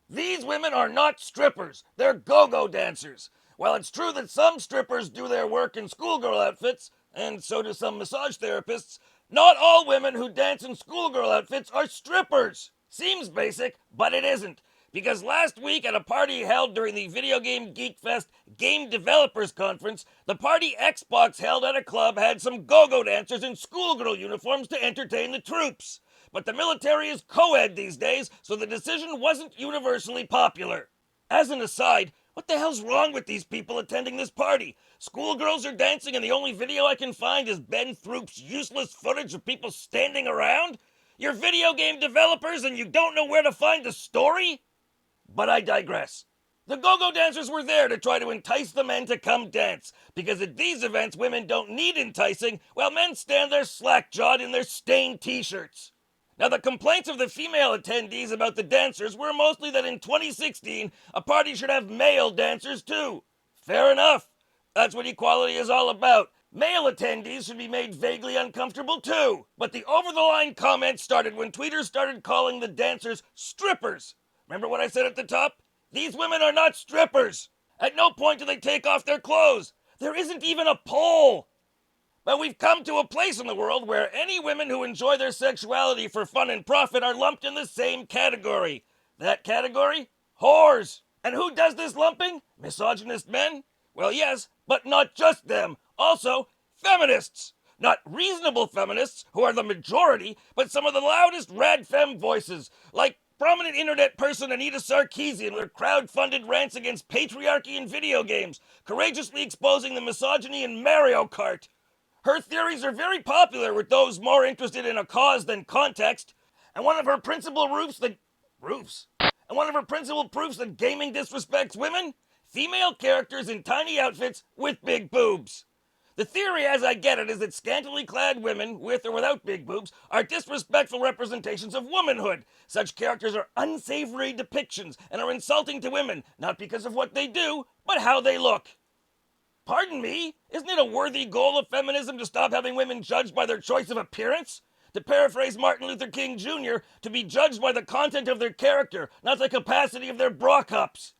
These women are not strippers, they're go-go dancers. While it's true that some strippers do their work in schoolgirl outfits, and so do some massage therapists, not all women who dance in schoolgirl outfits are strippers. Seems basic, but it isn't. Because last week at a party held during the Video Game Geek Fest Game Developers Conference, the party Xbox held at a club had some go-go dancers in schoolgirl uniforms to entertain the troops. But the military is co-ed these days, so the decision wasn't universally popular. As an aside, what the hell's wrong with these people attending this party? Schoolgirls are dancing and the only video I can find is Ben Throop's useless footage of people standing around? You're video game developers and you don't know where to find the story? But I digress. The go-go dancers were there to try to entice the men to come dance, because at these events women don't need enticing, while men stand there slack-jawed in their stained t-shirts. Now, the complaints of the female attendees about the dancers were mostly that in 2016, a party should have male dancers too. Fair enough. That's what equality is all about. Male attendees should be made vaguely uncomfortable too. But the over-the-line comments started when tweeters started calling the dancers strippers. Remember what I said at the top? These women are not strippers. At no point do they take off their clothes. There isn't even a poll. But we've come to a place in the world where any women who enjoy their sexuality for fun and profit are lumped in the same category. That category? Whores. And who does this lumping? Misogynist men? Well, yes, but not just them. Also, feminists. Not reasonable feminists, who are the majority, but some of the loudest rad femme voices, like prominent internet person Anita Sarkeesian with crowd-funded rants against patriarchy in video games, courageously exposing the misogyny in Mario Kart. Her theories are very popular with those more interested in a cause than context, and one of her principal proofs that gaming disrespects women? Female characters in tiny outfits with big boobs. The theory, as I get it, is that scantily clad women, with or without big boobs, are disrespectful representations of womanhood. Such characters are unsavory depictions and are insulting to women, not because of what they do, but how they look. Pardon me? Isn't it a worthy goal of feminism to stop having women judged by their choice of appearance? To paraphrase Martin Luther King Jr., to be judged by the content of their character, not the capacity of their bra cups.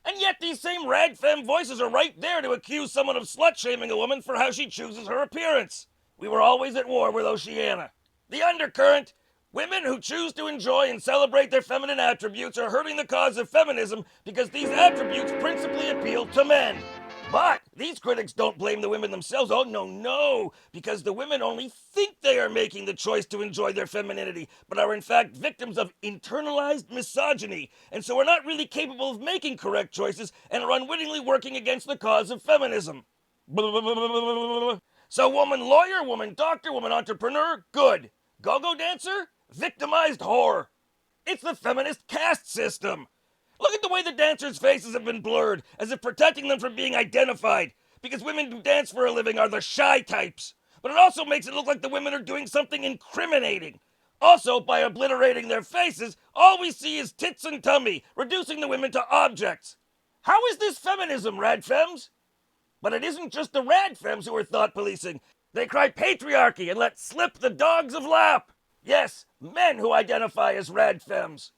And yet these same rad femme voices are right there to accuse someone of slut-shaming a woman for how she chooses her appearance. We were always at war with Oceania. The undercurrent: women who choose to enjoy and celebrate their feminine attributes are hurting the cause of feminism because these attributes principally appeal to men. But these critics don't blame the women themselves. Oh, no, because the women only think they are making the choice to enjoy their femininity, but are in fact victims of internalized misogyny, and so are not really capable of making correct choices and are unwittingly working against the cause of feminism. So woman lawyer, woman doctor, woman entrepreneur, good. Go-go dancer? Victimized whore. It's the feminist caste system. Look at the way the dancers' faces have been blurred, as if protecting them from being identified, because women who dance for a living are the shy types. But it also makes it look like the women are doing something incriminating. Also, by obliterating their faces, all we see is tits and tummy, reducing the women to objects. How is this feminism, rad femmes? But it isn't just the rad femmes who are thought policing. They cry patriarchy and let slip the dogs of lap. Yes, men who identify as rad femmes.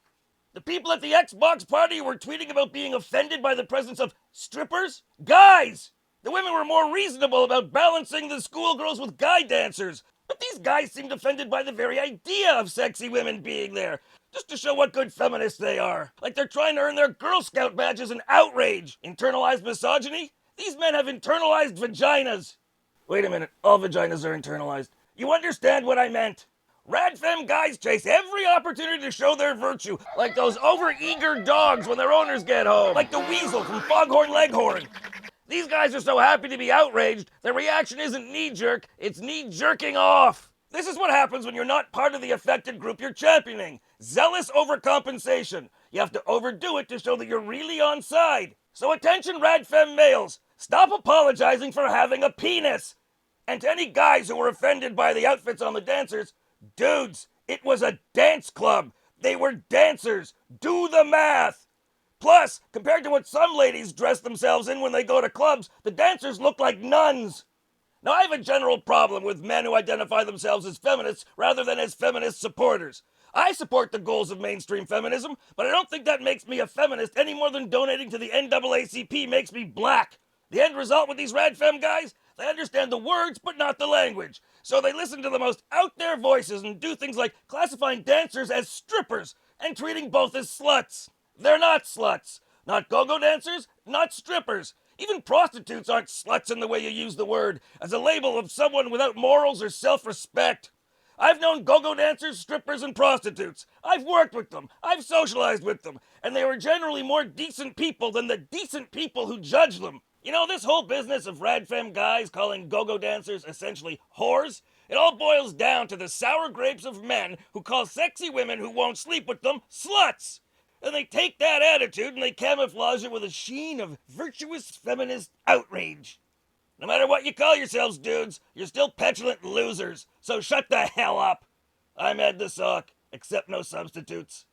The people at the Xbox party were tweeting about being offended by the presence of strippers? Guys! The women were more reasonable about balancing the schoolgirls with guy dancers. But these guys seemed offended by the very idea of sexy women being there, just to show what good feminists they are. Like they're trying to earn their Girl Scout badges and outrage. Internalized misogyny? These men have internalized vaginas. Wait a minute, all vaginas are internalized. You understand what I meant? Rad femme guys chase every opportunity to show their virtue, like those over-eager dogs when their owners get home, like the weasel from Foghorn Leghorn. These guys are so happy to be outraged, their reaction isn't knee-jerk, it's knee-jerking off. This is what happens when you're not part of the affected group you're championing. Zealous overcompensation. You have to overdo it to show that you're really on side. So attention, rad femme males, stop apologizing for having a penis. And to any guys who were offended by the outfits on the dancers, dudes, it was a dance club. They were dancers. Do the math. Plus, compared to what some ladies dress themselves in when they go to clubs, the dancers look like nuns. Now, I have a general problem with men who identify themselves as feminists rather than as feminist supporters. I support the goals of mainstream feminism, but I don't think that makes me a feminist any more than donating to the NAACP makes me black. The end result with these rad fem guys? They understand the words, but not the language. So they listen to the most out there voices and do things like classifying dancers as strippers and treating both as sluts. They're not sluts. Not go-go dancers, not strippers. Even prostitutes aren't sluts in the way you use the word, as a label of someone without morals or self-respect. I've known go-go dancers, strippers, and prostitutes. I've worked with them. I've socialized with them. And they were generally more decent people than the decent people who judge them. You know, this whole business of rad femme guys calling go-go dancers essentially whores, it all boils down to the sour grapes of men who call sexy women who won't sleep with them sluts. And they take that attitude and they camouflage it with a sheen of virtuous feminist outrage. No matter what you call yourselves, dudes, you're still petulant losers, so shut the hell up. I'm Ed the Sock, accept no substitutes.